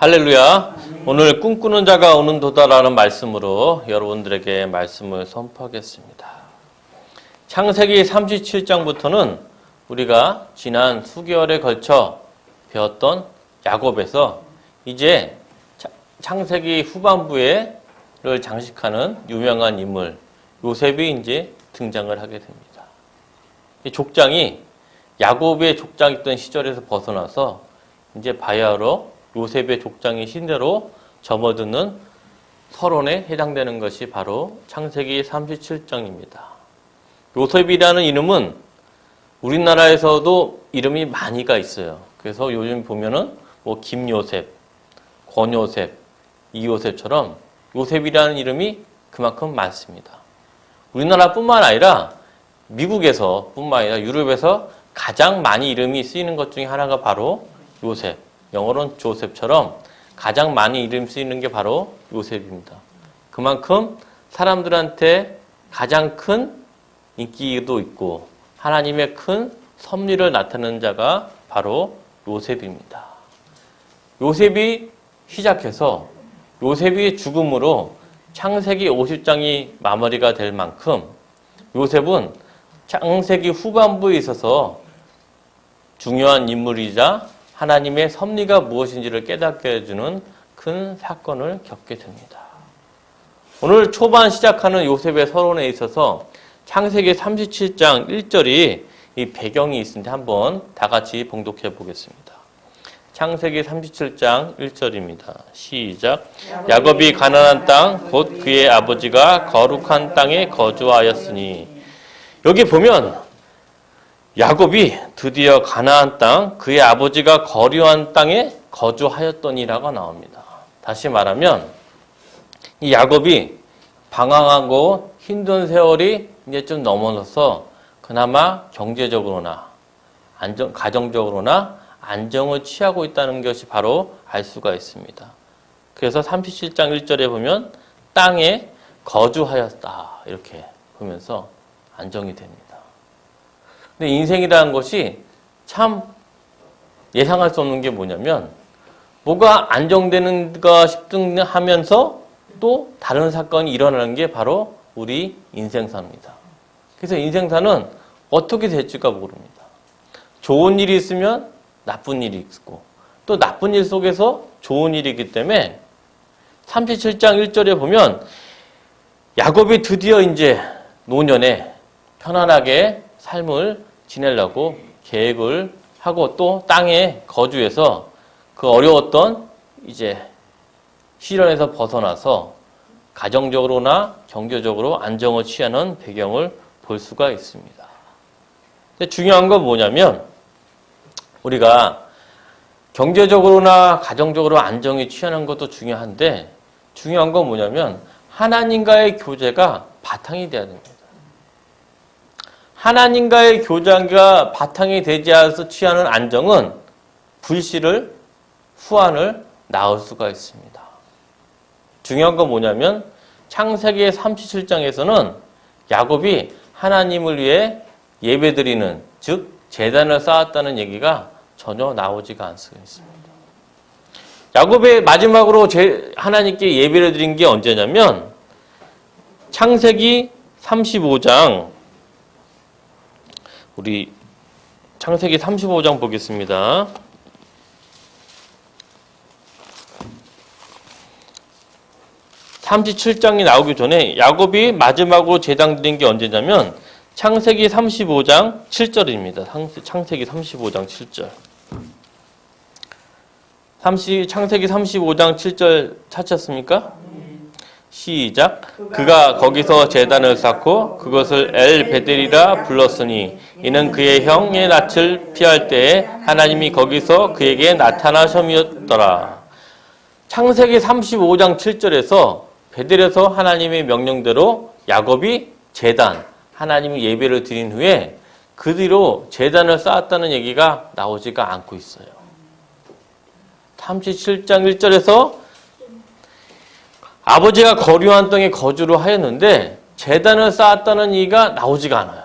할렐루야. 오늘 꿈꾸는 자가 오는 도다라는 말씀으로 여러분들에게 말씀을 선포하겠습니다. 창세기 37장부터는 우리가 지난 수개월에 걸쳐 배웠던 야곱에서 이제 창세기 후반부에를 장식하는 유명한 인물 요셉이 이제 등장을 하게 됩니다. 이 족장이 야곱의 족장이었던 시절에서 벗어나서 이제 바야흐로 요셉의 족장의 신대로 접어드는 서론에 해당되는 것이 바로 창세기 37장입니다. 요셉이라는 이름은 우리나라에서도 이름이 많이가 있어요. 그래서 요즘 보면은 뭐 김요셉, 권요셉, 이요셉처럼 요셉이라는 이름이 그만큼 많습니다. 우리나라뿐만 아니라 미국에서 뿐만 아니라 유럽에서 가장 많이 이름이 쓰이는 것 중에 하나가 바로 요셉. 영어로는 조셉처럼 가장 많이 이름 쓰이는 게 바로 요셉입니다. 그만큼 사람들한테 가장 큰 인기도 있고 하나님의 큰 섭리를 나타내는 자가 바로 요셉입니다. 요셉이 시작해서 요셉이 죽음으로 창세기 50장이 마무리가 될 만큼 요셉은 창세기 후반부에 있어서 중요한 인물이자 하나님의 섭리가 무엇인지를 깨닫게 해주는 큰 사건을 겪게 됩니다. 오늘 초반 시작하는 요셉의 서론에 있어서 창세기 37장 1절이 이 배경이 있는데 한번 다 같이 봉독해 보겠습니다. 창세기 37장 1절입니다. 시작. 야곱이 가나안 땅 곧 그의 아버지가 거룩한 땅에 거주하였으니. 여기 보면 야곱이 드디어 가나안 땅, 그의 아버지가 거류한 땅에 거주하였더니라고 나옵니다. 다시 말하면 이 야곱이 방황하고 힘든 세월이 이제 좀 넘어서 그나마 경제적으로나 가정적으로나 안정을 취하고 있다는 것이 바로 알 수가 있습니다. 그래서 37장 1절에 보면 땅에 거주하였다 이렇게 보면서 안정이 됩니다. 근데 인생이라는 것이 참 예상할 수 없는 게 뭐냐면 뭐가 안정되는가 싶하면서 또 다른 사건이 일어나는 게 바로 우리 인생사입니다. 그래서 인생사는 어떻게 될지가 모릅니다. 좋은 일이 있으면 나쁜 일이 있고 또 나쁜 일 속에서 좋은 일이 있기 때문에 37장 1절에 보면 야곱이 드디어 이제 노년에 편안하게 삶을 지내려고 계획을 하고 또 땅에 거주해서 그 어려웠던 이제 시련에서 벗어나서 가정적으로나 경제적으로 안정을 취하는 배경을 볼 수가 있습니다. 근데 중요한 건 뭐냐면 우리가 경제적으로나 가정적으로 안정이 취하는 것도 중요한데 중요한 건 뭐냐면 하나님과의 교제가 바탕이 돼야 됩니다. 하나님과의 교제가 바탕이 되지 않아서 취하는 안정은 불씨를, 후환을 낳을 수가 있습니다. 중요한 건 뭐냐면 창세기 37장에서는 야곱이 하나님을 위해 예배드리는 즉 제단을 쌓았다는 얘기가 전혀 나오지가 않습니다. 야곱의 마지막으로 하나님께 예배를 드린 게 언제냐면 창세기 35장 우리 창세기 35장 보겠습니다. (37장이) 나오기 전에 야곱이 마지막으로 제단 드린 게 언제냐면 창세기 35장 7절입니다. 창세기 35장 7절. 창세기 35장 7절 찾으셨습니까? 시작. 그가 거기서 제단을 쌓고 그것을 엘베델이라 불렀으니 이는 그의 형의 낯을 피할 때에 하나님이 거기서 그에게 나타나심이었더라. 창세기 35장 7절에서 베델에서 하나님의 명령대로 야곱이 제단, 하나님이 예배를 드린 후에 그 뒤로 제단을 쌓았다는 얘기가 나오지가 않고 있어요. 37장 1절에서 아버지가 거류한 땅에 거주를 하였는데 제단을 쌓았다는 얘기가 나오지가 않아요.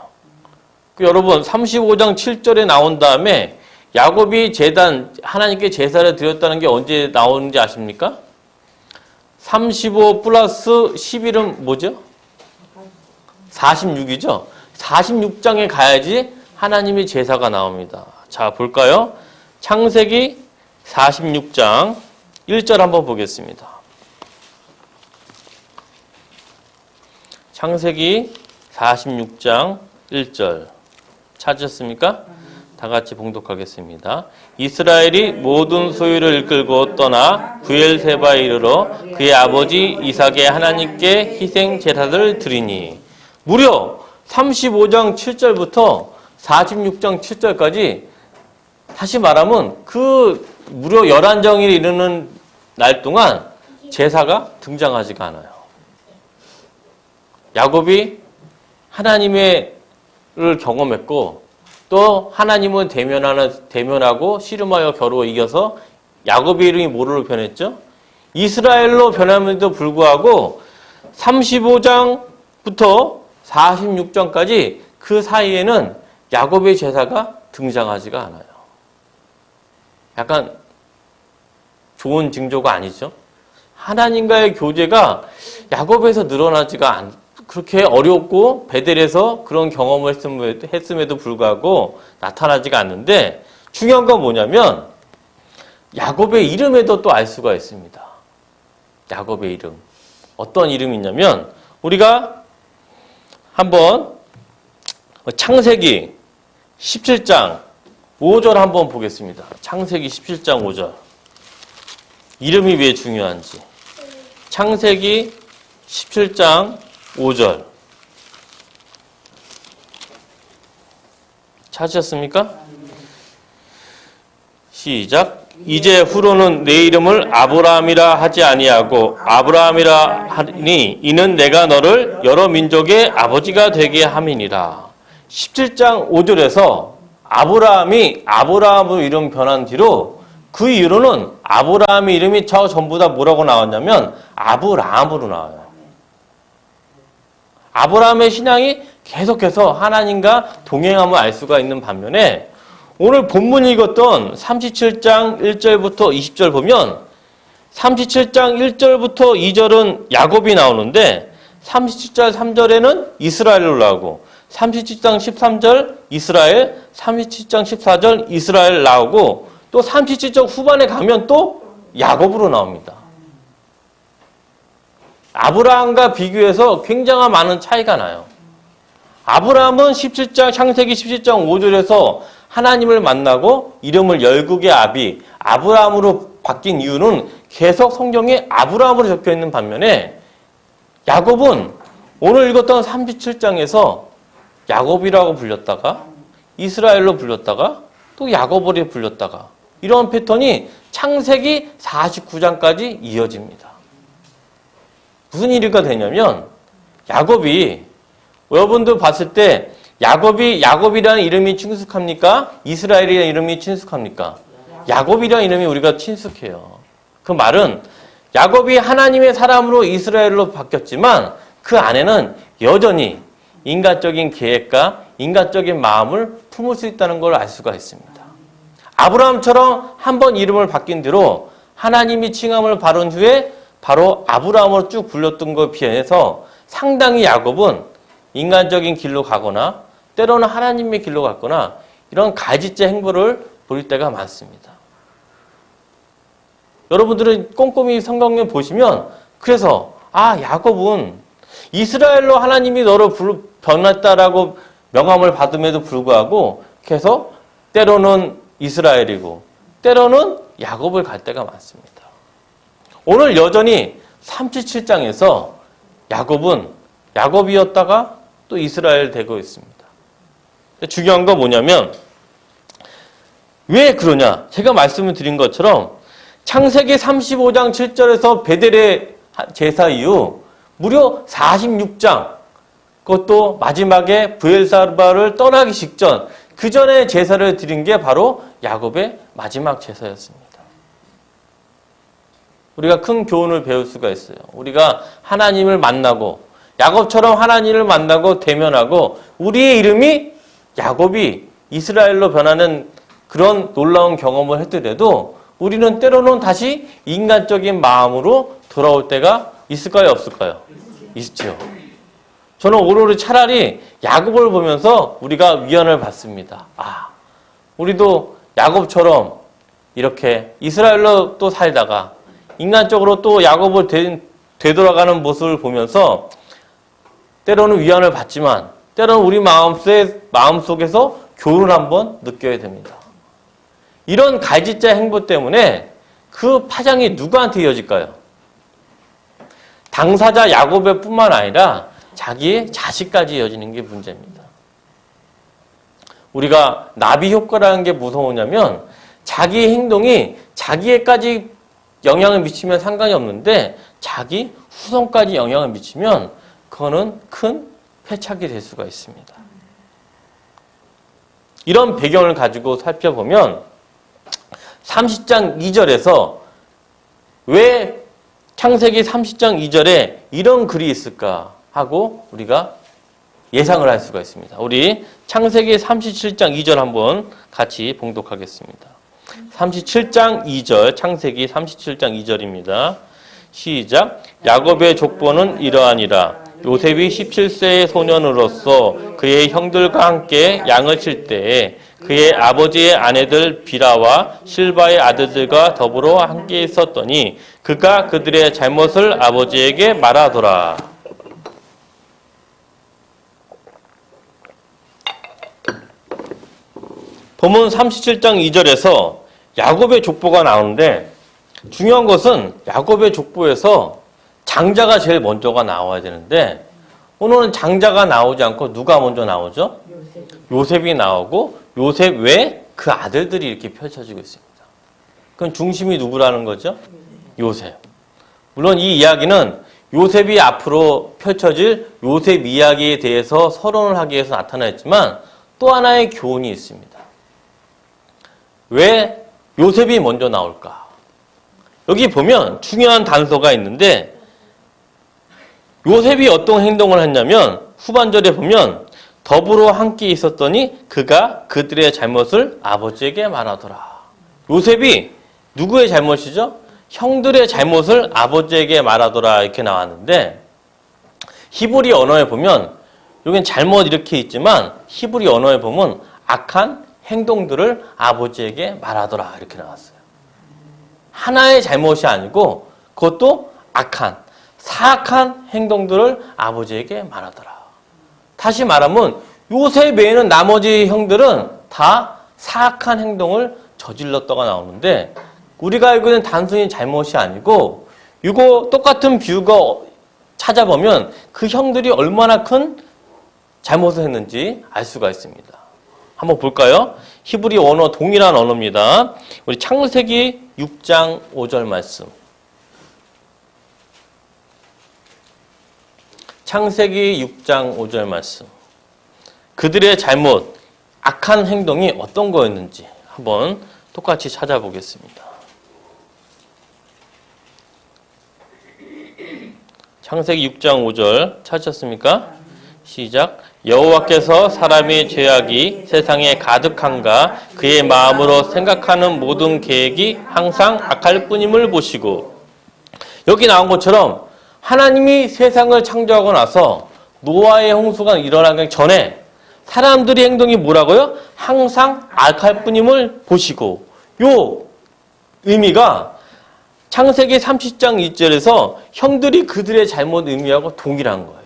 여러분 35장 7절에 나온 다음에 야곱이 하나님께 제사를 드렸다는 게 언제 나오는지 아십니까? 35 플러스 11은 뭐죠? 46이죠? 46장에 가야지 하나님의 제사가 나옵니다. 자, 볼까요? 창세기 46장 1절 한번 보겠습니다. 창세기 46장 1절 찾으셨습니까? 다 같이 봉독하겠습니다. 이스라엘이 모든 소유를 이끌고 떠나 브엘세바에 이르러 그의 아버지 이삭의 하나님께 희생 제사를 드리니 무려 35장 7절부터 46장 7절까지 다시 말하면 그 무려 11정일에 이르는 날 동안 제사가 등장하지가 않아요. 야곱이 하나님을 경험했고 또 하나님은 대면하고 씨름하여 겨루어 이겨서 야곱의 이름이 뭐로 변했죠? 이스라엘로 변함에도 불구하고 35장부터 46장까지 그 사이에는 야곱의 제사가 등장하지가 않아요. 약간 좋은 징조가 아니죠. 하나님과의 교제가 야곱에서 늘어나지가 그렇게 어렵고 베델에서 그런 경험을 했음에도 불구하고 나타나지가 않는데 중요한 건 뭐냐면 야곱의 이름에도 또 알 수가 있습니다. 야곱의 이름. 어떤 이름이냐면 우리가 한번 창세기 17장 5절 한번 보겠습니다. 창세기 17장 5절. 이름이 왜 중요한지. 창세기 17장 5절. 찾으셨습니까? 시작. 이제 후로는 내 이름을 아브라함이라 하지 아니하고 아브라함이라 하니 이는 내가 너를 여러 민족의 아버지가 되게 함이니라. 17장 5절에서 아브라함이 아브라함으로 이름 변한 뒤로 그 이후로는 아브라함의 이름이 저 전부 다 뭐라고 나왔냐면 아브라함으로 나와요. 아브라함의 신앙이 계속해서 하나님과 동행함을 알 수가 있는 반면에 오늘 본문 읽었던 37장 1절부터 20절 보면 37장 1절부터 2절은 야곱이 나오는데 37절 3절에는 이스라엘로 나오고 37장 13절 이스라엘, 37장 14절 이스라엘 나오고 또 37장 후반에 가면 또 야곱으로 나옵니다. 아브라함과 비교해서 굉장한 많은 차이가 나요. 아브라함은 창세기 17장 5절에서 하나님을 만나고 이름을 열국의 아비 아브라함으로 바뀐 이유는 계속 성경에 아브라함으로 적혀있는 반면에 야곱은 오늘 읽었던 37장에서 야곱이라고 불렸다가 이스라엘로 불렸다가 또 야곱으로 불렸다가 이런 패턴이 창세기 49장까지 이어집니다. 무슨 일이가 되냐면 야곱이 여러분들 봤을 때 야곱이라는 이름이 친숙합니까? 이스라엘이라는 이름이 친숙합니까? 야곱이라는 이름이 우리가 친숙해요. 그 말은 야곱이 하나님의 사람으로 이스라엘로 바뀌었지만 그 안에는 여전히 인간적인 계획과 인간적인 마음을 품을 수 있다는 걸 알 수가 있습니다. 아브라함처럼 한번 이름을 바뀐 뒤로 하나님이 칭함을 받은 후에 바로 아브라함으로 쭉 불렸던 것에 비해서 상당히 야곱은 인간적인 길로 가거나 때로는 하나님의 길로 갔거나 이런 가지째 행보를 보일 때가 많습니다. 여러분들은 꼼꼼히 성경을 보시면 그래서 야곱은 이스라엘로 하나님이 너를 변했다라고 명함을 받음에도 불구하고 계속 때로는 이스라엘이고 때로는 야곱을 갈 때가 많습니다. 오늘 여전히 37장에서 야곱은 야곱이었다가 또 이스라엘 되고 있습니다. 중요한 건 뭐냐면 왜 그러냐? 제가 말씀을 드린 것처럼 창세기 35장 7절에서 베델의 제사 이후 무려 46장 그것도 마지막에 브엘사바를 떠나기 직전 그 전에 제사를 드린 게 바로 야곱의 마지막 제사였습니다. 우리가 큰 교훈을 배울 수가 있어요. 우리가 하나님을 만나고 야곱처럼 하나님을 만나고 대면하고 우리의 이름이 야곱이 이스라엘로 변하는 그런 놀라운 경험을 했더라도 우리는 때로는 다시 인간적인 마음으로 돌아올 때가 있을까요? 없을까요? 있죠. 저는 오로리 차라리 야곱을 보면서 우리가 위안을 받습니다. 우리도 야곱처럼 이렇게 이스라엘로 또 살다가 인간적으로 또 야곱을 되돌아가는 모습을 보면서 때로는 위안을 받지만 때로는 우리 마음속에서 교훈을 한번 느껴야 됩니다. 이런 갈짓자 행보 때문에 그 파장이 누구한테 이어질까요? 당사자 야곱의 뿐만 아니라 자기의 자식까지 이어지는 게 문제입니다. 우리가 나비 효과라는 게 무서우냐면 자기 행동이 자기에까지 영향을 미치면 상관이 없는데 자기 후손까지 영향을 미치면 그거는 큰 패착이 될 수가 있습니다. 이런 배경을 가지고 살펴보면 30장 2절에서 왜 창세기 30장 2절에 이런 글이 있을까 하고 우리가 예상을 할 수가 있습니다. 우리 창세기 37장 2절 한번 같이 봉독하겠습니다. 37장 2절, 창세기 37장 2절입니다. 시작. 야곱의 족보는 이러하니라. 요셉이 17세의 소년으로서 그의 형들과 함께 양을 칠 때에 그의 아버지의 아내들 비라와 실바의 아들들과 더불어 함께 있었더니 그가 그들의 잘못을 아버지에게 말하더라. 본문 37장 2절에서 야곱의 족보가 나오는데 중요한 것은 야곱의 족보에서 장자가 제일 먼저가 나와야 되는데 오늘은 장자가 나오지 않고 누가 먼저 나오죠? 요셉이 나오고 요셉 외에 그 아들들이 이렇게 펼쳐지고 있습니다. 그럼 중심이 누구라는 거죠? 요셉. 물론 이 이야기는 요셉이 앞으로 펼쳐질 요셉 이야기에 대해서 서론을 하기 위해서 나타났지만 또 하나의 교훈이 있습니다. 왜 요셉이 먼저 나올까? 여기 보면 중요한 단서가 있는데 요셉이 어떤 행동을 했냐면 후반절에 보면 더불어 함께 있었더니 그가 그들의 잘못을 아버지에게 말하더라. 요셉이 누구의 잘못이죠? 형들의 잘못을 아버지에게 말하더라 이렇게 나왔는데 히브리 언어에 보면 여긴 잘못 이렇게 있지만 히브리 언어에 보면 악한 행동들을 아버지에게 말하더라 이렇게 나왔어요. 하나의 잘못이 아니고 그것도 악한 사악한 행동들을 아버지에게 말하더라. 다시 말하면 요셉 외에는 나머지 형들은 다 사악한 행동을 저질렀다가 나오는데 우리가 알고 있는 단순히 잘못이 아니고 이거 똑같은 비유가 찾아보면 그 형들이 얼마나 큰 잘못을 했는지 알 수가 있습니다. 한번 볼까요? 히브리 언어 동일한 언어입니다. 우리 창세기 6장 5절 말씀. 창세기 6장 5절 말씀. 그들의 잘못, 악한 행동이 어떤 거였는지 한번 똑같이 찾아보겠습니다. 창세기 6장 5절 찾으셨습니까? 시작. 여호와께서 사람의 죄악이 세상에 가득한가 그의 마음으로 생각하는 모든 계획이 항상 악할 뿐임을 보시고 여기 나온 것처럼 하나님이 세상을 창조하고 나서 노아의 홍수가 일어나기 전에 사람들의 행동이 뭐라고요? 항상 악할 뿐임을 보시고 요 의미가 창세기 30장 2절에서 형들이 그들의 잘못 의미하고 동일한 거예요.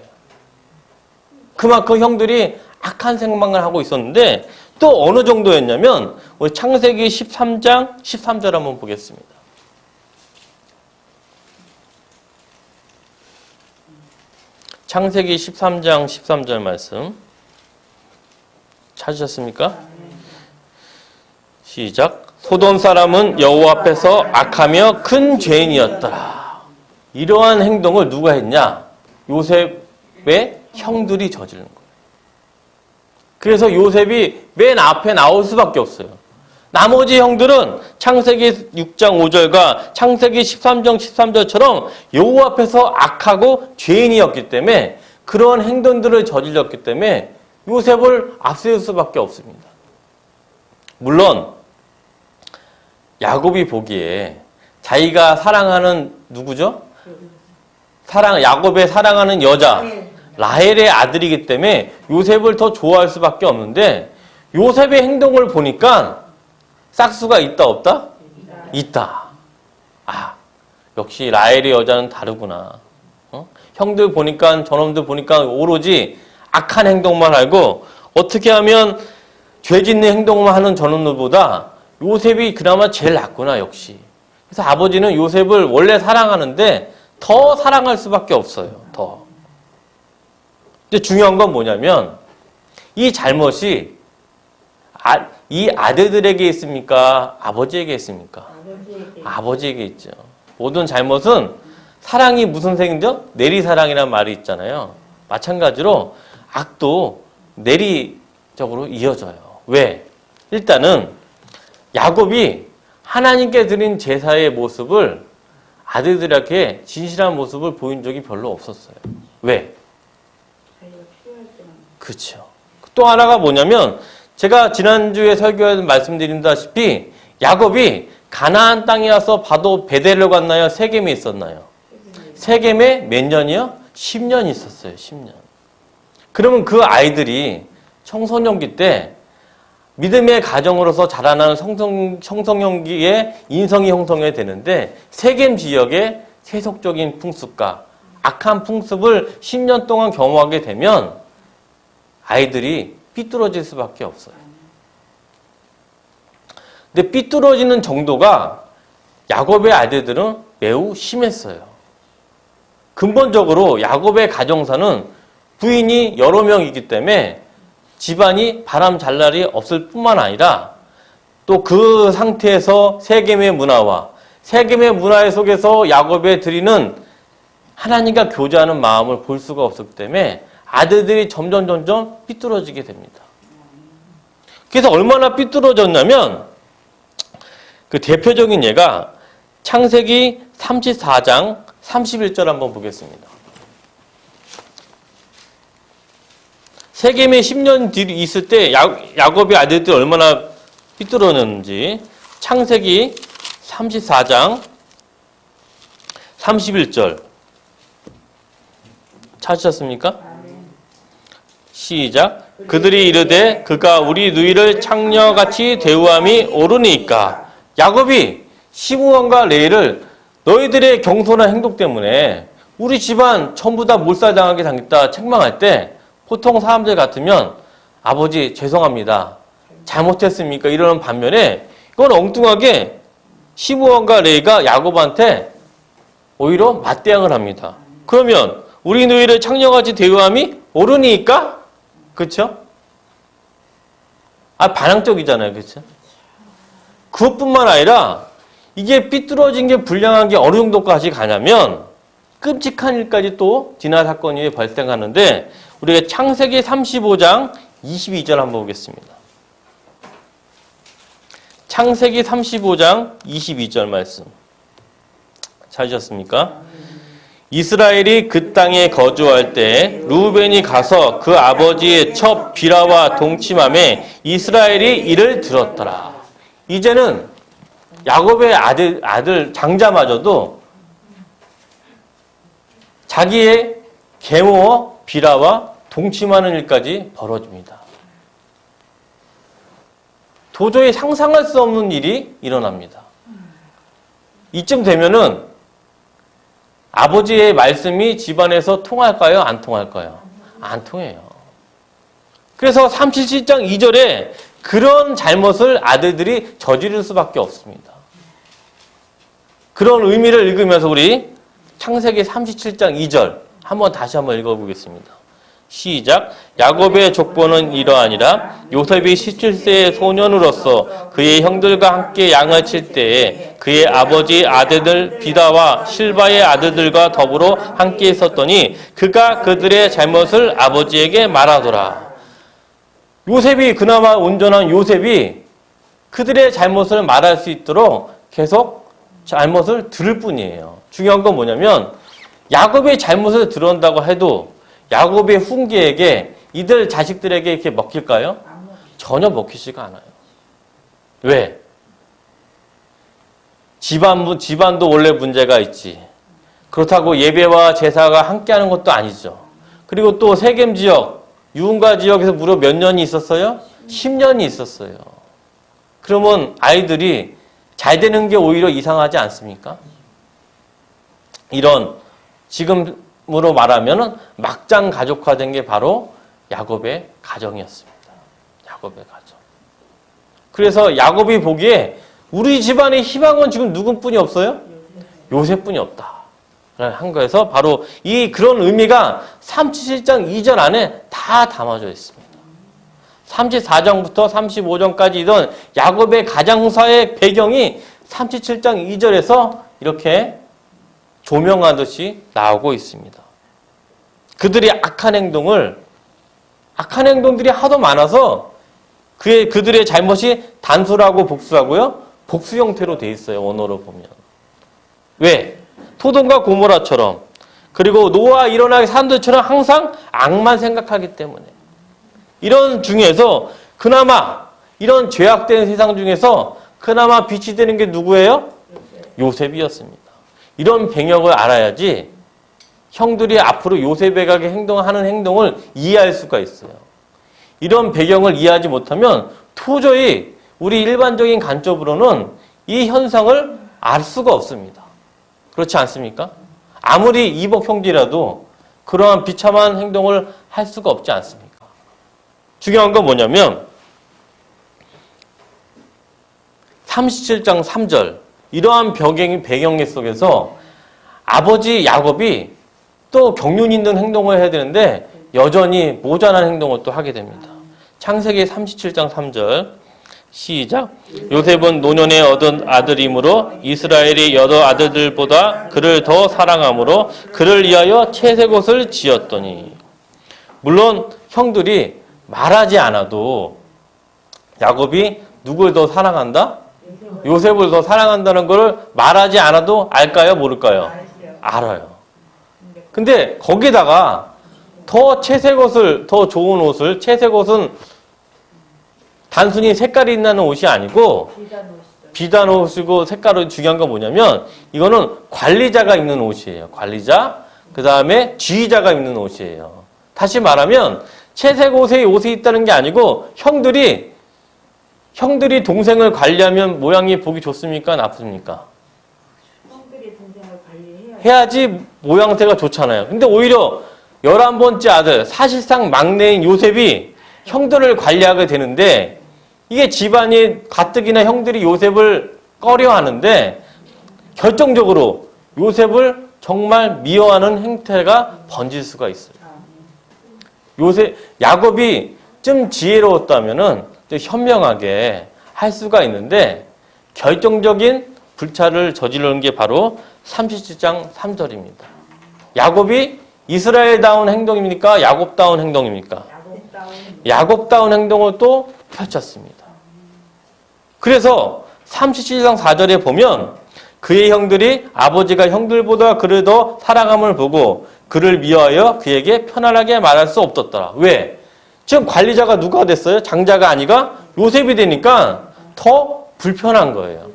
그만큼 형들이 악한 생각을 하고 있었는데 또 어느 정도였냐면 우리 창세기 13장 13절 한번 보겠습니다. 창세기 13장 13절 말씀 찾으셨습니까? 시작. 소돔 사람은 여호와 앞에서 악하며 큰 죄인이었더라. 이러한 행동을 누가 했냐? 요셉의 형들이 저지른 거예요. 그래서 요셉이 맨 앞에 나올 수밖에 없어요. 나머지 형들은 창세기 6장 5절과 창세기 13장 13절처럼 여호와 앞에서 악하고 죄인이었기 때문에 그런 행동들을 저질렀기 때문에 요셉을 앞세울 수밖에 없습니다. 물론 야곱이 보기에 자기가 사랑하는 누구죠? 야곱의 사랑하는 여자 라헬의 아들이기 때문에 요셉을 더 좋아할 수밖에 없는데 요셉의 행동을 보니까 싹수가 있다 없다? 있다. 아, 역시 라헬의 여자는 다르구나. 형들 보니까 저놈들 보니까 오로지 악한 행동만 알고 어떻게 하면 죄 짓는 행동만 하는 저놈들보다 요셉이 그나마 제일 낫구나 역시. 그래서 아버지는 요셉을 원래 사랑하는데 더 사랑할 수밖에 없어요. 더. 근데 중요한 건 뭐냐면 이 잘못이 이 아들들에게 있습니까? 아버지에게 있습니까? 아버지에게 있죠. 모든 잘못은 사랑이 무슨 색이죠? 내리사랑이라는 말이 있잖아요. 마찬가지로 악도 내리적으로 이어져요. 왜? 일단은 야곱이 하나님께 드린 제사의 모습을 아들들에게 진실한 모습을 보인 적이 별로 없었어요. 왜? 그렇죠. 또 하나가 뭐냐면 제가 지난주에 설교에 말씀드린다시피 야곱이 가나안 땅에 와서 봐도 베델로 갔나요? 세겜에 있었나요? 세겜에 몇 년이요? 10년 있었어요. 10년. 그러면 그 아이들이 청소년기 때 믿음의 가정으로서 자라나는 청소년기에 인성이 형성해야 되는데 세겜 지역의 세속적인 풍습과 악한 풍습을 10년 동안 경험하게 되면 아이들이 삐뚤어질 수밖에 없어요. 근데 삐뚤어지는 정도가 야곱의 아들들은 매우 심했어요. 근본적으로 야곱의 가정사는 부인이 여러 명이기 때문에 집안이 바람 잘 날이 없을 뿐만 아니라 또 그 상태에서 세겜의 문화와 세겜의 문화 속에서 야곱에 드리는 하나님과 교제하는 마음을 볼 수가 없었기 때문에 아들들이 점점 삐뚤어지게 됩니다. 그래서 얼마나 삐뚤어졌냐면 그 대표적인 예가 창세기 34장 31절 한번 보겠습니다. 세겜에 10년 뒤 있을 때 야곱의 아들들이 얼마나 삐뚤어졌는지 창세기 34장 31절 찾으셨습니까? 시작. 그들이 이르되 그가 우리 누이를 창녀같이 대우함이 옳으니까. 야곱이 시므온과 레이를 너희들의 경솔한 행동 때문에 우리 집안 전부 다 몰살당하게 당했다 책망할 때 보통 사람들 같으면 아버지 죄송합니다. 잘못했습니까? 이러는 반면에 이건 엉뚱하게 시므온과 레이가 야곱한테 오히려 맞대응을 합니다. 그러면 우리 누이를 창녀같이 대우함이 옳으니까? 그렇죠? 반항적이잖아요. 그렇죠? 그것뿐만 아니라 이게 삐뚤어진 게 불량한 게 어느 정도까지 가냐면 끔찍한 일까지 또 진화 사건이 발생하는데 우리가 창세기 35장 22절 한번 보겠습니다. 창세기 35장 22절 말씀 찾으셨습니까? 이스라엘이 그 땅에 거주할 때 루벤이 가서 그 아버지의 첩 비라와 동침함에 이스라엘이 이를 들었더라. 이제는 야곱의 아들 장자마저도 자기의 계모 비라와 동침하는 일까지 벌어집니다. 도저히 상상할 수 없는 일이 일어납니다. 이쯤 되면은 아버지의 말씀이 집안에서 통할까요? 안 통할까요? 안 통해요. 그래서 37장 2절에 그런 잘못을 아들들이 저지를 수밖에 없습니다. 그런 의미를 읽으면서 우리 창세기 37장 2절 한번 다시 한번 읽어보겠습니다. 시작. 야곱의 족보는 이러하니라. 요셉이 17세의 소년으로서 그의 형들과 함께 양을 칠 때에 그의 아버지 아들들 비다와 실바의 아들들과 더불어 함께 있었더니 그가 그들의 잘못을 아버지에게 말하더라. 요셉이 그나마 온전한 요셉이 그들의 잘못을 말할 수 있도록 계속 잘못을 들을 뿐이에요. 중요한 건 뭐냐면 야곱의 잘못을 들은다고 해도 야곱의 훈계에게 이들 자식들에게 이렇게 먹힐까요? 전혀 먹히지가 않아요. 왜? 집안도 원래 문제가 있지. 그렇다고 예배와 제사가 함께하는 것도 아니죠. 그리고 또 세겜 지역, 유흥가 지역에서 무려 몇 년이 있었어요? 10년이 있었어요. 그러면 아이들이 잘 되는 게 오히려 이상하지 않습니까? 이런 지금으로 말하면 막장 가족화된 게 바로 야곱의 가정이었습니다. 야곱의 가정. 그래서 야곱이 보기에 우리 집안의 희망은 지금 누구뿐이 없어요? 요셉뿐이 없다. 한 거에서 바로 그런 의미가 37장 2절 안에 다 담아져 있습니다. 34장부터 35장까지던 야곱의 가장사의 배경이 37장 2절에서 이렇게 조명하듯이 나오고 있습니다. 그들이 악한 행동들이 하도 많아서 그들의 잘못이 단수라고 복수하고요. 복수 형태로 돼 있어요. 언어로 보면. 왜? 소돔과 고모라처럼 그리고 노아 일어나기 사람들처럼 항상 악만 생각하기 때문에 이런 중에서 그나마 이런 죄악된 세상 중에서 그나마 빛이 되는 게 누구예요? 요셉이었습니다. 이런 배경을 알아야지 형들이 앞으로 요셉에게 하는 행동을 이해할 수가 있어요. 이런 배경을 이해하지 못하면 도저히 우리 일반적인 관점으로는 이 현상을 알 수가 없습니다. 그렇지 않습니까? 아무리 이복 형제라도 그러한 비참한 행동을 할 수가 없지 않습니까? 중요한 건 뭐냐면 37장 3절 이러한 배경 속에서 아버지 야곱이 또 경륜 있는 행동을 해야 되는데 여전히 모자란 행동을 또 하게 됩니다. 창세기 37장 3절 시작. 요셉은 노년에 얻은 아들이므로 이스라엘이 여러 아들들보다 그를 더 사랑함으로 그를 위하여 채색옷을 지었더니. 물론 형들이 말하지 않아도 야곱이 누굴 더 사랑한다? 요셉을 더 사랑한다는 걸 말하지 않아도 알까요? 모를까요? 알아요. 근데 거기다가 더 좋은 옷을, 채색옷은 단순히 색깔이 있는 옷이 아니고 비단 옷이고 색깔이 중요한 건 뭐냐면 이거는 관리자가 입는 옷이에요. 관리자, 그 다음에 지휘자가 입는 옷이에요. 다시 말하면 채색 옷이 있다는 게 아니고 형들이 동생을 관리하면 모양이 보기 좋습니까? 나쁩니까? 형들이 동생을 해야지 모양새가 좋잖아요. 근데 오히려 11번째 아들, 사실상 막내인 요셉이 형들을 관리하게 되는데 이게 집안이 가뜩이나 형들이 요셉을 꺼려하는데 결정적으로 요셉을 정말 미워하는 행태가 번질 수가 있어요. 야곱이 좀 지혜로웠다면은 현명하게 할 수가 있는데 결정적인 불찰을 저지르는 게 바로 37장 3절입니다. 야곱이 이스라엘다운 행동입니까? 야곱다운 행동입니까? 야곱다운 행동을 또 펼쳤습니다. 그래서 37장 4절에 보면 그의 형들이 아버지가 형들보다 그를 더 사랑함을 보고 그를 미워하여 그에게 편안하게 말할 수 없었더라. 왜? 지금 관리자가 누가 됐어요? 장자가 아니가 요셉이 되니까 더 불편한 거예요.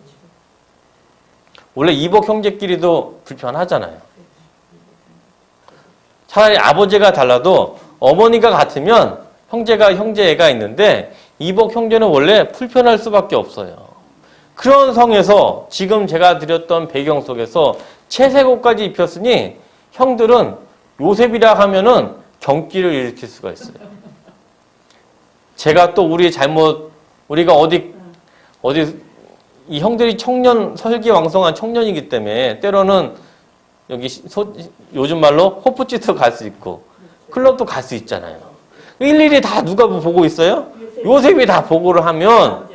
원래 이복 형제끼리도 불편하잖아요. 차라리 아버지가 달라도 어머니가 같으면 형제가 있는데 이복 형제는 원래 불편할 수밖에 없어요. 그런 성에서 지금 제가 드렸던 배경 속에서 채색옷까지 입혔으니 형들은 요셉이라 하면은 경기를 일으킬 수가 있어요. 제가 또 우리가 어디 이 형들이 설기왕성한 청년이기 때문에 때로는 요즘 말로 호프집도 갈 수 있고 클럽도 갈 수 있잖아요. 일일이 다 누가 보고 있어요? 요셉이 다 보고를 하면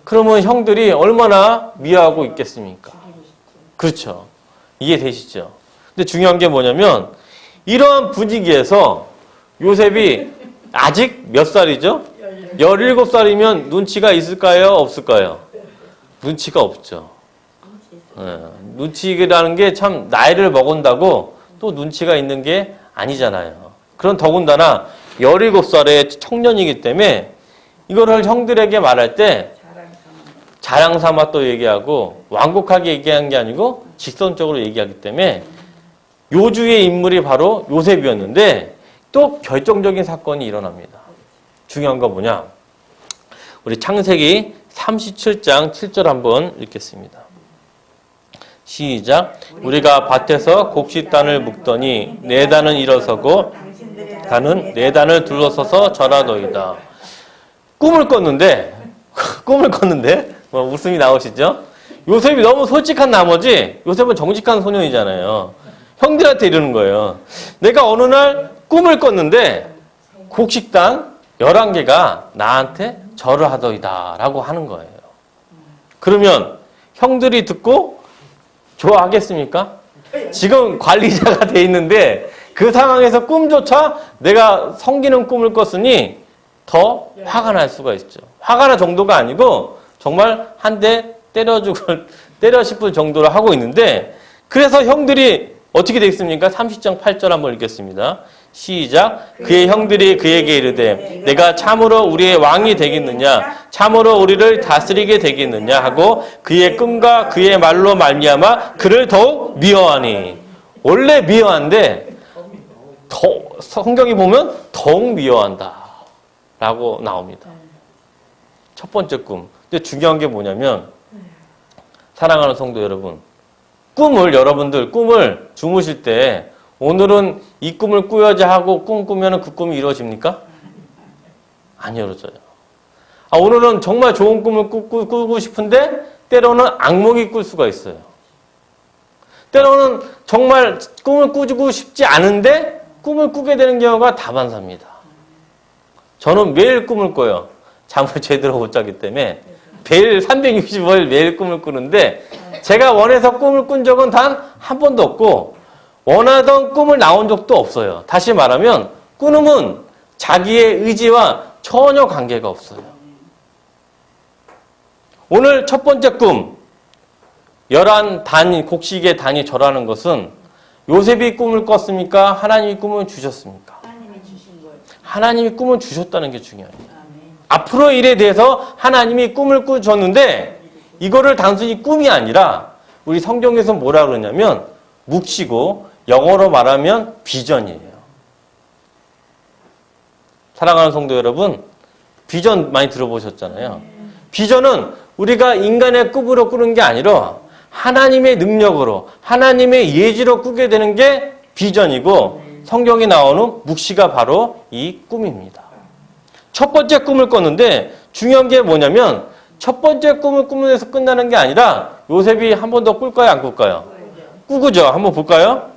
그러면 형들이 얼마나 미워하고 있겠습니까? 그렇죠. 이해되시죠? 근데 중요한 게 뭐냐면 이러한 분위기에서 요셉이 아직 몇 살이죠? 17살이면 눈치가 있을까요? 없을까요? 눈치가 없죠. 눈치라는 게 참 나이를 먹은다고 또 눈치가 있는 게 아니잖아요. 그런 더군다나 17살의 청년이기 때문에 이거를 형들에게 말할 때 자랑 삼아 또 얘기하고 완곡하게 얘기한 게 아니고 직선적으로 얘기하기 때문에 요주의 인물이 바로 요셉이었는데 또 결정적인 사건이 일어납니다. 중요한 건 뭐냐? 우리 창세기 37장 7절 한번 읽겠습니다. 시작. 우리가 밭에서 곡식단을 묶더니 네 단은 일어서고 단은 네 단을 둘러서서 절하더이다. 꿈을 꿨는데 뭐 웃음이 나오시죠? 요셉이 너무 솔직한 나머지 요셉은 정직한 소년이잖아요. 형들한테 이러는 거예요. 내가 어느 날 꿈을 꿨는데 곡식단 11개가 나한테 절을 하더이다 라고 하는 거예요. 그러면 형들이 듣고 좋아하겠습니까? 지금 관리자가 돼 있는데 그 상황에서 꿈조차 내가 성기는 꿈을 꿨으니 더 화가 날 수가 있죠. 화가 날 정도가 아니고 정말 한 대 때려 싶을 정도로 하고 있는데 그래서 형들이 어떻게 되어 있습니까? 30장 8절 한번 읽겠습니다. 시작. 그의 형들이 그에게 이르되 내가 참으로 우리의 왕이 되겠느냐 참으로 우리를 다스리게 되겠느냐 하고 그의 꿈과 그의 말로 말미암아 그를 더욱 미워하니. 원래 미워한데 성경이 보면 더욱 미워한다 라고 나옵니다. 첫 번째 꿈. 근데 중요한 게 뭐냐면 사랑하는 성도 여러분, 여러분들 꿈을 주무실 때 오늘은 이 꿈을 꾸어야 하고 꿈 꾸면 그 꿈이 이루어집니까? 안 이루어져요. 오늘은 정말 좋은 꿈을 꾸고 싶은데 때로는 악몽이 꿀 수가 있어요. 때로는 정말 꿈을 꾸고 싶지 않은데 꿈을 꾸게 되는 경우가 다반사입니다. 저는 매일 꿈을 꿔요. 잠을 제대로 못 자기 때문에 매일 365일 매일 꿈을 꾸는데 제가 원해서 꿈을 꾼 적은 단 한 번도 없고 원하던 꿈을 나온 적도 없어요. 다시 말하면 꾸는 자기의 의지와 전혀 관계가 없어요. 오늘 첫 번째 꿈 11단 곡식의 단이 절하는 것은 요셉이 꿈을 꿨습니까? 하나님이 꿈을 주셨습니까? 하나님이 주신 거예요. 하나님이 꿈을 주셨다는 게 중요합니다. 앞으로의 일에 대해서 하나님이 꿈을 꾸셨는데 이거를 단순히 꿈이 아니라 우리 성경에서 뭐라 그러냐면 묵시고 영어로 말하면 비전이에요. 사랑하는 성도 여러분, 비전 많이 들어보셨잖아요. 비전은 우리가 인간의 꿈으로 꾸는 게 아니라 하나님의 능력으로 하나님의 예지로 꾸게 되는 게 비전이고 성경에 나오는 묵시가 바로 이 꿈입니다. 첫 번째 꿈을 꿨는데 중요한 게 뭐냐면 첫 번째 꿈을 꾸면서 끝나는 게 아니라 요셉이 한 번 더 꿀까요? 안 꿀까요? 꾸고죠. 한번 볼까요?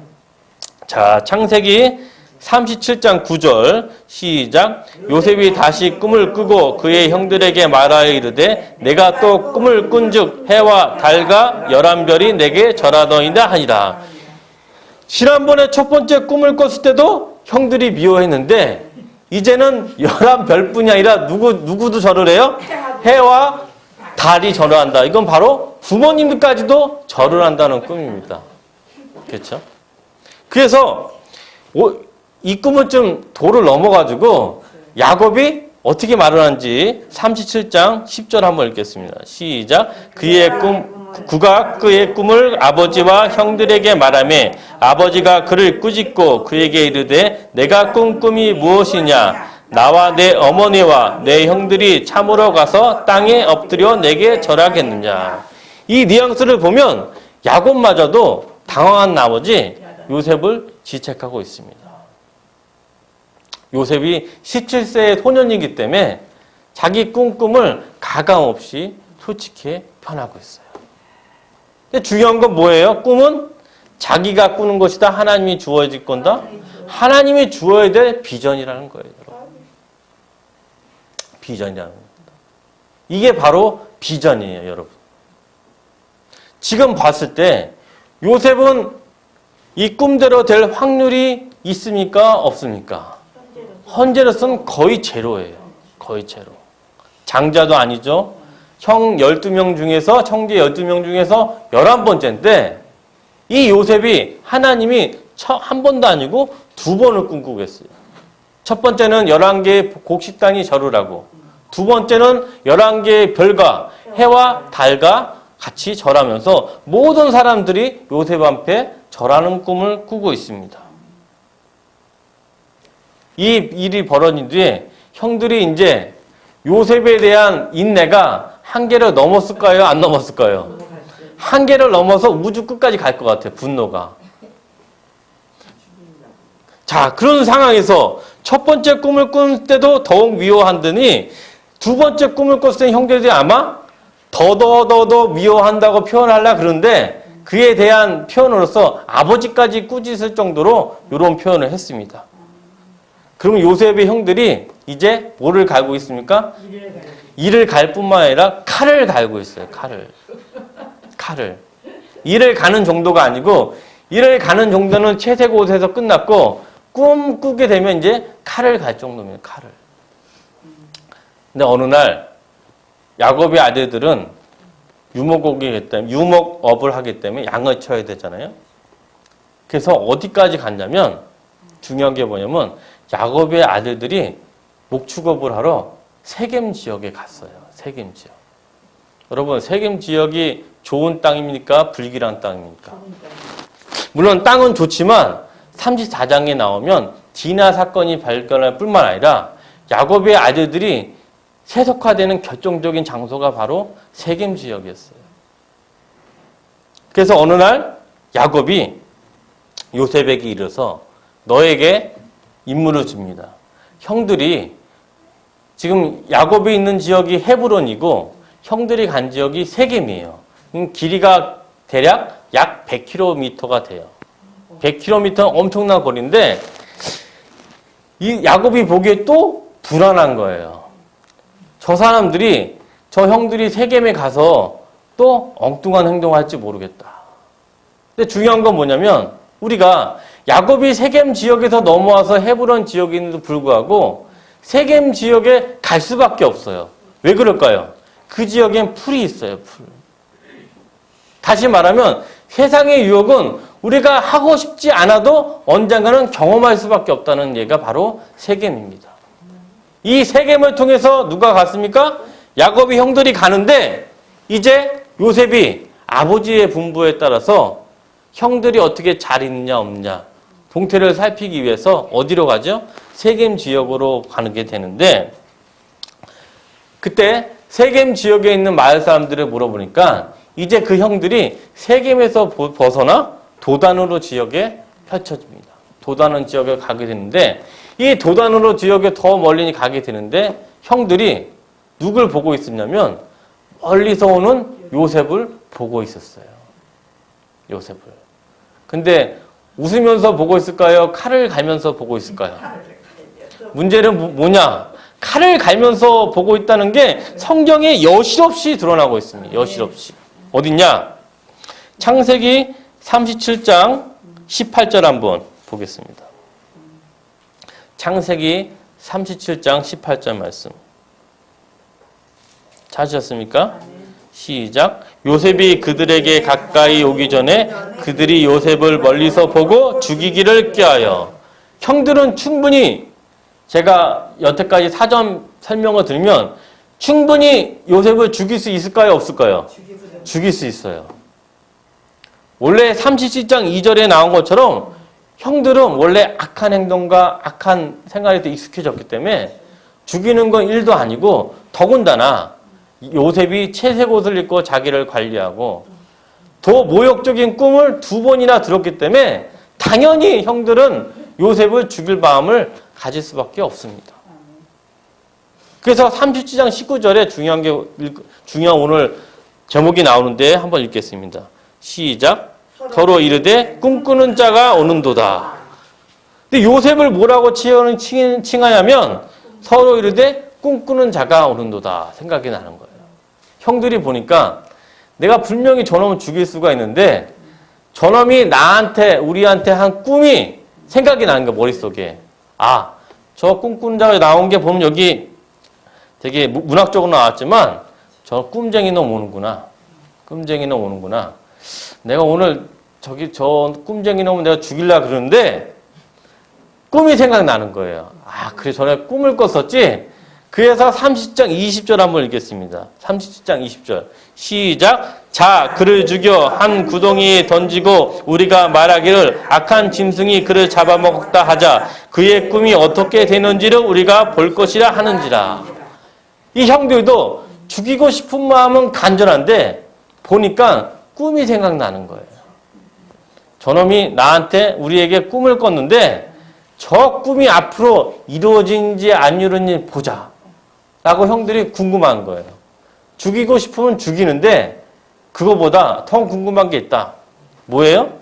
자, 창세기 37장 9절 시작. 요셉이 다시 꿈을 꾸고 그의 형들에게 말하여 이르되 내가 또 꿈을 꾼즉 해와 달과 11별이 내게 절하더이다 하니라. 지난번에 첫 번째 꿈을 꿨을 때도 형들이 미워했는데 이제는 11별뿐이 아니라 누구도 절을 해요? 해와 달이 절을 한다. 이건 바로 부모님들까지도 절을 한다는 꿈입니다. 그렇죠? 그래서 이 꿈은 좀 도를 넘어가지고 야곱이 어떻게 말을 하는지 37장 10절 한번 읽겠습니다. 시작. 그가 그의 꿈을 아버지와 형들에게 말하며 아버지가 그를 꾸짖고 그에게 이르되 내가 꾼 꿈이 무엇이냐? 나와 내 어머니와 내 형들이 참으로 가서 땅에 엎드려 내게 절하겠느냐? 이 뉘앙스를 보면 야곱마저도 당황한 나머지 요셉을 지책하고 있습니다. 요셉이 17세의 소년이기 때문에 자기 꿈을 가감없이 솔직히 편하고 있어요. 근데 중요한 건 뭐예요? 꿈은 자기가 꾸는 것이다. 하나님이 주어질 건다. 하나님이 주어야 될 비전이라는 거예요. 여러분. 비전이라는 겁니다. 이게 바로 비전이에요. 여러분. 지금 봤을 때 요셉은 이 꿈대로 될 확률이 있습니까? 없습니까? 현재로서는 거의 제로예요. 거의 제로. 장자도 아니죠. 형 12명 중에서 형제 12명 중에서 11번째인데 이 요셉이 하나님이 한 번도 아니고 두 번을 꿈꾸고 했어요. 첫 번째는 11개의 곡식단이 절을 하고 두 번째는 11개의 별과 해와 달과 같이 절하면서 모든 사람들이 요셉 앞에 절하는 꿈을 꾸고 있습니다. 이 일이 벌어진 뒤에 형들이 이제 요셉에 대한 인내가 한계를 넘었을까요? 안 넘었을까요? 한계를 넘어서 우주 끝까지 갈 것 같아요. 분노가. 자, 그런 상황에서 첫 번째 꿈을 꾼 때도 더욱 미워한더니 두 번째 꿈을 꿨을 때 형제들이 아마 더 미워한다고 표현하려 그러는데 그에 대한 표현으로서 아버지까지 꾸짖을 정도로 이런 표현을 했습니다. 그러면 요셉의 형들이 이제 뭐를 갈고 있습니까? 이를 갈 뿐만 아니라 칼을 갈고 있어요. 칼을. 이를 가는 정도가 아니고 이를 가는 정도는 채색옷에서 끝났고 꿈 꾸게 되면 이제 칼을 갈 정도입니다. 칼을. 근데 어느 날 야곱의 아들들은 유목업을 하기 때문에 양을 쳐야 되잖아요. 그래서 어디까지 갔냐면 중요한 게 뭐냐면 야곱의 아들들이 목축업을 하러 세겜 지역에 갔어요. 세겜 지역. 여러분, 세겜 지역이 좋은 땅입니까? 불길한 땅입니까? 물론 땅은 좋지만 34장에 나오면 디나 사건이 발견할 뿐만 아니라 야곱의 아들들이 세속화되는 결정적인 장소가 바로 세겜 지역이었어요. 그래서 어느 날 야곱이 요셉에게 이르러서 너에게 임무를 줍니다. 형들이 지금 야곱이 있는 지역이 헤브론이고 형들이 간 지역이 세겜이에요. 길이가 대략 약 100km가 돼요. 100km는 엄청난 거리인데 이 야곱이 보기에 또 불안한 거예요. 저 사람들이 저 형들이 세겜에 가서 또 엉뚱한 행동할지 모르겠다. 근데 중요한 건 뭐냐면 우리가 야곱이 세겜 지역에서 넘어와서 헤브론 지역인데도 불구하고 세겜 지역에 갈 수밖에 없어요. 왜 그럴까요? 그 지역엔 풀이 있어요. 풀. 다시 말하면 세상의 유혹은 우리가 하고 싶지 않아도 언젠가는 경험할 수밖에 없다는 얘기가 바로 세겜입니다. 이 세겜을 통해서 누가 갔습니까? 야곱이 형들이 가는데 이제 요셉이 아버지의 분부에 따라서 형들이 어떻게 잘 있느냐 없느냐 동태를 살피기 위해서 어디로 가죠? 세겜 지역으로 가는 게 되는데 그때 세겜 지역에 있는 마을 사람들을 물어보니까 이제 그 형들이 세겜에서 벗어나 도단으로 지역에 펼쳐집니다. 도단은 지역에 가게 되는데 이 도단으로 지역에 더 멀리 가게 되는데 형들이 누굴 보고 있었냐면 멀리서 오는 요셉을 보고 있었어요. 요셉을. 근데 웃으면서 보고 있을까요? 칼을 갈면서 보고 있을까요? 문제는 뭐냐? 칼을 갈면서 보고 있다는 게 성경에 여실없이 드러나고 있습니다. 여실없이. 어딨냐? 창세기 37장 18절 한번 보겠습니다. 창세기 37장 18절 말씀. 찾으셨습니까? 시작. 요셉이 그들에게 가까이 오기 전에 그들이 요셉을 멀리서 보고 죽이기를 꾀하여. 형들은 충분히 제가 여태까지 사전 설명을 들으면 충분히 요셉을 죽일 수 있을까요? 없을까요? 죽일 수 있어요. 원래 37장 2절에 나온 것처럼 형들은 원래 악한 행동과 악한 생활에 익숙해졌기 때문에 죽이는 건 일도 아니고 더군다나 요셉이 채색옷을 입고 자기를 관리하고 더 모욕적인 꿈을 2번이나 들었기 때문에 당연히 형들은 요셉을 죽일 마음을 가질 수밖에 없습니다. 그래서 37장 19절에 중요한 오늘 제목이 나오는데 한번 읽겠습니다. 시작. 서로 이르되 꿈꾸는 자가 오는도다. 근데 요셉을 뭐라고 칭하냐면 서로 이르되 꿈꾸는 자가 오는도다 생각이 나는 거예요. 형들이 보니까 내가 분명히 저놈을 죽일 수가 있는데 저놈이 우리한테 한 꿈이 생각이 나는 거야, 머릿속에. 아, 저 꿈꾸는 자가 나온 게 보면 여기 되게 문학적으로 나왔지만 저 꿈쟁이 놈 오는구나. 꿈쟁이 놈 오는구나. 내가 오늘 저 꿈쟁이 놈을 내가 죽이려고 그러는데 꿈이 생각나는 거예요. 아, 그래 전에 꿈을 꿨었지? 그래서 30장 20절 한번 읽겠습니다. 30장 20절. 시작. 자, 그를 죽여 한 구덩이에 던지고 우리가 말하기를 악한 짐승이 그를 잡아먹었다 하자. 그의 꿈이 어떻게 되는지를 우리가 볼 것이라 하는지라. 이 형들도 죽이고 싶은 마음은 간절한데 보니까 꿈이 생각나는 거예요. 저놈이 나한테 우리에게 꿈을 꿨는데 저 꿈이 앞으로 이루어진지 안 이루어진지 보자 라고 형들이 궁금한 거예요. 죽이고 싶으면 죽이는데 그거보다 더 궁금한 게 있다. 뭐예요?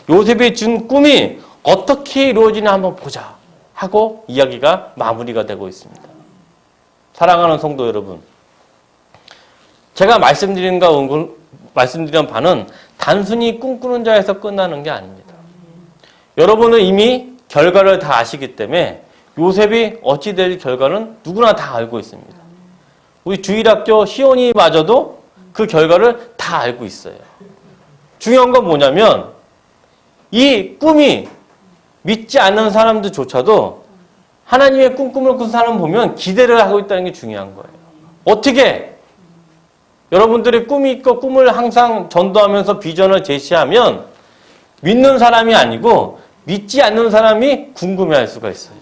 요셉이 준 꿈이 어떻게 이루어지나 한번 보자 하고 이야기가 마무리가 되고 있습니다. 사랑하는 성도 여러분, 제가 말씀드린 바는 단순히 꿈꾸는 자에서 끝나는 게 아닙니다. 여러분은 이미 결과를 다 아시기 때문에 요셉이 어찌 될 결과는 누구나 다 알고 있습니다. 우리 주일학교 시온이마저도 그 결과를 다 알고 있어요. 중요한 건 뭐냐면 이 꿈이 믿지 않는 사람들조차도 하나님의 꿈을 꾼 사람 보면 기대를 하고 있다는 게 중요한 거예요. 어떻게? 여러분들이 꿈이 있고 꿈을 항상 전도하면서 비전을 제시하면 믿는 사람이 아니고 믿지 않는 사람이 궁금해할 수가 있어요.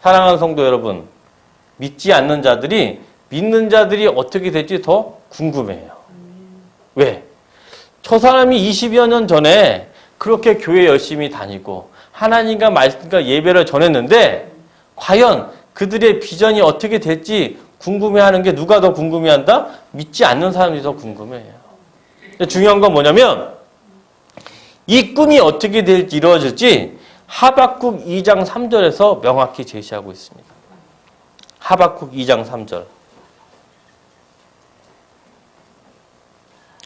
사랑하는 성도 여러분, 믿지 않는 자들이 믿는 자들이 어떻게 될지 더 궁금해요. 왜? 저 사람이 20여 년 전에 그렇게 교회 열심히 다니고 하나님과 말씀과 예배를 전했는데 과연 그들의 비전이 어떻게 될지 궁금해하는 게 누가 더 궁금해한다? 믿지 않는 사람이 더 궁금해해요. 중요한 건 뭐냐면 이 꿈이 어떻게 이루어질지 하박국 2장 3절에서 명확히 제시하고 있습니다. 하박국 2장 3절.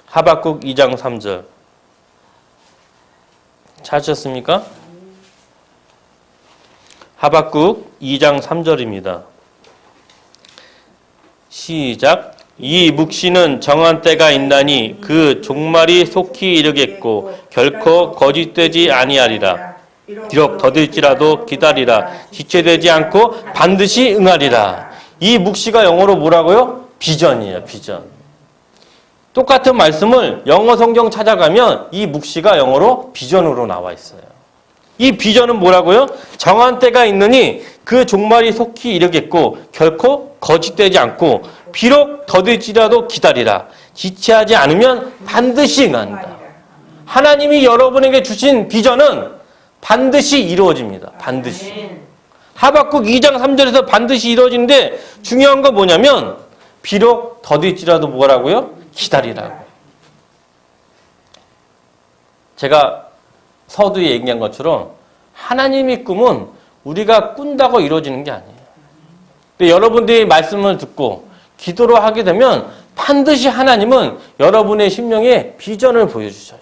하박국 2장 3절. 찾으셨습니까? 하박국 2장 3절입니다. 시작. 이 묵시는 정한 때가 있나니 그 종말이 속히 이르겠고 결코 거짓되지 아니하리라. 비록 더딜지라도 기다리라. 지체되지 않고 반드시 응하리라. 이 묵시가 영어로 뭐라고요? 비전이에요. 비전. 똑같은 말씀을 영어 성경 찾아가면 이 묵시가 영어로 비전으로 나와 있어요. 이 비전은 뭐라고요? 정한 때가 있느니 그 종말이 속히 이르겠고 결코 거짓되지 않고 비록 더딜지라도 기다리라. 지체하지 않으면 반드시 응한다. 하나님이 여러분에게 주신 비전은 반드시 이루어집니다. 반드시. 하박국 2장 3절에서 반드시 이루어지는데 중요한 건 뭐냐면 비록 더딜지라도 뭐라고요? 기다리라고. 제가 서두에 얘기한 것처럼 하나님의 꿈은 우리가 꾼다고 이루어지는 게 아니에요. 근데 여러분들이 말씀을 듣고 기도를 하게 되면 반드시 하나님은 여러분의 심령에 비전을 보여주셔요.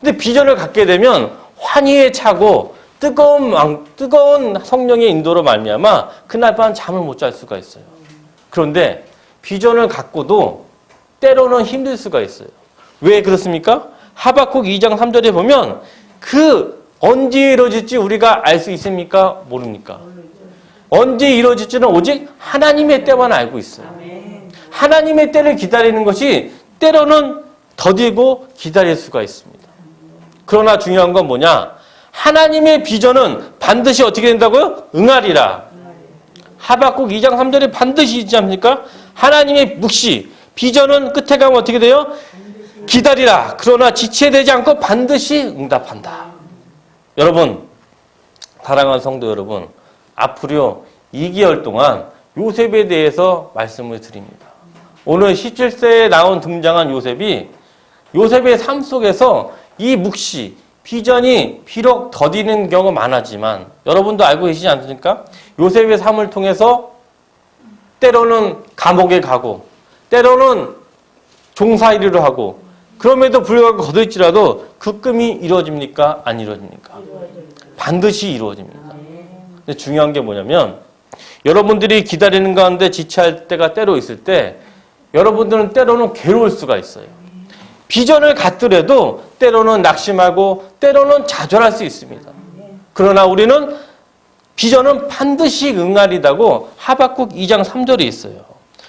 근데 비전을 갖게 되면 환희에 차고 뜨거운 성령의 인도로 말미암아 그날 밤 잠을 못 잘 수가 있어요. 그런데 비전을 갖고도 때로는 힘들 수가 있어요. 왜 그렇습니까? 하박국 2장 3절에 보면 그 언제 이루어질지 우리가 알 수 있습니까? 모릅니까? 언제 이루어질지는 오직 하나님의 때만 알고 있어요. 하나님의 때를 기다리는 것이 때로는 더디고 기다릴 수가 있습니다. 그러나 중요한 건 뭐냐? 하나님의 비전은 반드시 어떻게 된다고요? 응하리라. 하박국 2장 3절에 반드시 있지 않습니까? 하나님의 묵시, 비전은 끝에 가면 어떻게 돼요? 기다리라. 그러나 지체되지 않고 반드시 응답한다. 여러분, 사랑하는 성도 여러분, 앞으로 2개월 동안 요셉에 대해서 말씀을 드립니다. 오늘 17세에 등장한 요셉의 삶 속에서 이 묵시, 비전이 비록 더디는 경우가 많았지만 여러분도 알고 계시지 않습니까? 요셉의 삶을 통해서 때로는 감옥에 가고 때로는 종사일을 하고 그럼에도 불구하고 거둘지라도 그 꿈이 이루어집니까? 안 이루어집니까? 반드시 이루어집니다. 근데 중요한 게 뭐냐면 여러분들이 기다리는 가운데 지체할 때가 때로 있을 때 여러분들은 때로는 괴로울 수가 있어요. 비전을 갖더라도 때로는 낙심하고 때로는 좌절할 수 있습니다. 그러나 우리는 비전은 반드시 응하리다고 하박국 2장 3절에 있어요.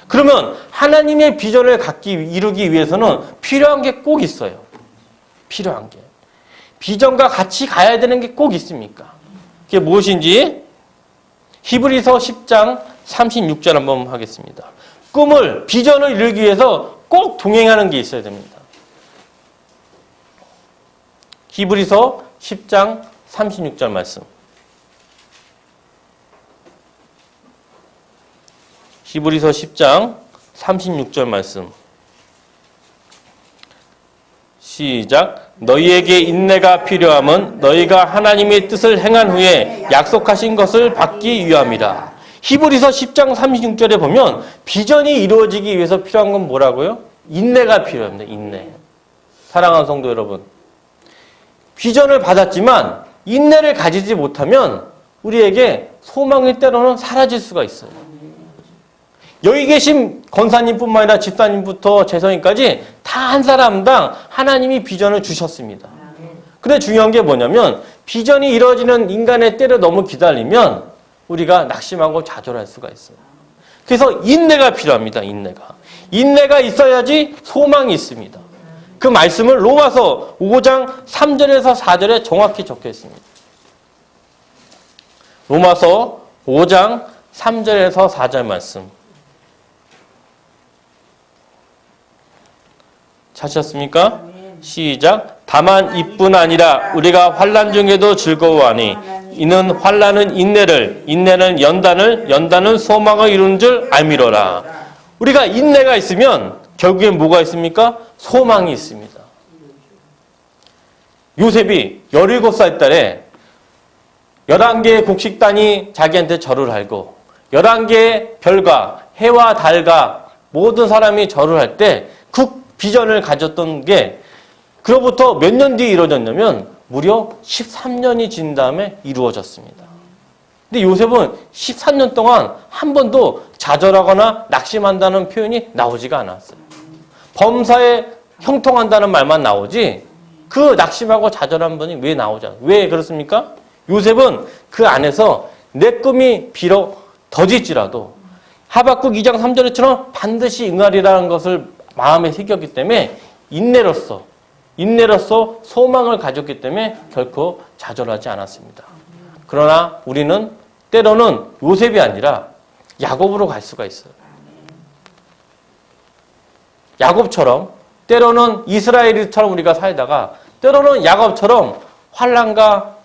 그러면 하나님의 비전을 이루기 위해서는 필요한 게 꼭 있어요. 필요한 게. 비전과 같이 가야 되는 게 꼭 있습니까? 그게 무엇인지 히브리서 10장 36절 한번 하겠습니다. 비전을 이루기 위해서 꼭 동행하는 게 있어야 됩니다. 히브리서 10장 36절 말씀. 히브리서 10장 36절 말씀. 시작. 너희에게 인내가 필요함은 너희가 하나님의 뜻을 행한 후에 약속하신 것을 받기 위함이라. 히브리서 10장 36절에 보면 비전이 이루어지기 위해서 필요한 건 뭐라고요? 인내가 필요합니다. 인내. 사랑하는 성도 여러분, 비전을 받았지만 인내를 가지지 못하면 우리에게 소망이 때로는 사라질 수가 있어요. 여기 계신 권사님뿐만 아니라 집사님부터 재성이까지 다 한 사람당 하나님이 비전을 주셨습니다. 근데 중요한 게 뭐냐면 비전이 이루어지는 인간의 때를 너무 기다리면 우리가 낙심하고 좌절할 수가 있어요. 그래서 인내가 필요합니다. 인내가 있어야지 소망이 있습니다. 그 말씀을 로마서 5장 3절에서 4절에 정확히 적혀 있습니다. 로마서 5장 3절에서 4절 말씀. 찾으셨습니까? 시작. 다만 이뿐 아니라 우리가 환난 중에도 즐거워하니 이는 환난은 인내를, 인내는 연단을, 연단은 소망을 이루는 줄 알미로라. 우리가 인내가 있으면 결국엔 뭐가 있습니까? 소망이 있습니다. 요셉이 17살 딸에 11개의 곡식단이 자기한테 절을 하고 11개의 별과 해와 달과 모든 사람이 절을 할 때 그 비전을 가졌던 게 그로부터 몇 년 뒤에 이루어졌냐면 무려 13년이 지난 다음에 이루어졌습니다. 근데 요셉은 13년 동안 한 번도 좌절하거나 낙심한다는 표현이 나오지가 않았어요. 범사에 형통한다는 말만 나오지 그 낙심하고 좌절한 분이 왜 나오지 않아요? 왜 그렇습니까? 요셉은 그 안에서 내 꿈이 비록 더딜지라도 하박국 2장 3절처럼 반드시 응하리라는 것을 마음에 새겼기 때문에 인내로서 소망을 가졌기 때문에 결코 좌절하지 않았습니다. 그러나 우리는 때로는 요셉이 아니라 야곱으로 갈 수가 있어요. 야곱처럼 때로는 이스라엘처럼 우리가 살다가 때로는 야곱처럼 환난과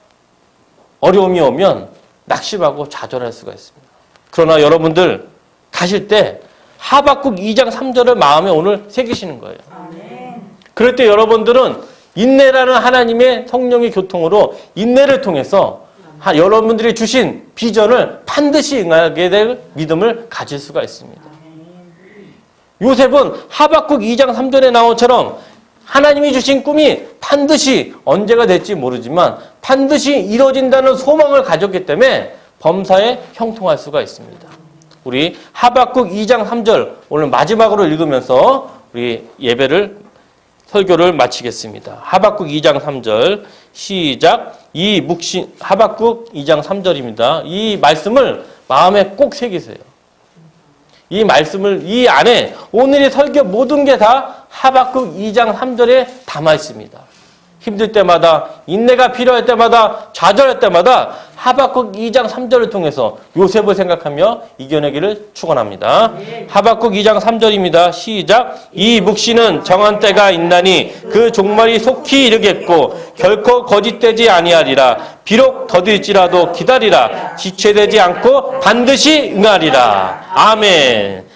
어려움이 오면 낙심하고 좌절할 수가 있습니다. 그러나 여러분들 가실 때 하박국 2장 3절을 마음에 오늘 새기시는 거예요. 그럴 때 여러분들은 인내라는 하나님의 성령의 교통으로 인내를 통해서 여러분들이 주신 비전을 반드시 응하게 될 믿음을 가질 수가 있습니다. 요셉은 하박국 2장 3절에 나온 것처럼 하나님이 주신 꿈이 반드시 언제가 될지 모르지만 반드시 이루어진다는 소망을 가졌기 때문에 범사에 형통할 수가 있습니다. 우리 하박국 2장 3절 오늘 마지막으로 읽으면서 우리 설교를 마치겠습니다. 하박국 2장 3절 시작. 하박국 2장 3절입니다. 이 말씀을 마음에 꼭 새기세요. 이 말씀을 이 안에 오늘의 설교 모든 게 다 하박국 2장 3절에 담아 있습니다. 힘들 때마다 인내가 필요할 때마다 좌절할 때마다 하박국 2장 3절을 통해서 요셉을 생각하며 이겨내기를 축원합니다. 하박국 2장 3절입니다. 시작. 이 묵시는 정한 때가 있나니 그 종말이 속히 이르겠고 결코 거짓되지 아니하리라. 비록 더딜지라도 기다리라. 지체되지 않고 반드시 응하리라. 아멘.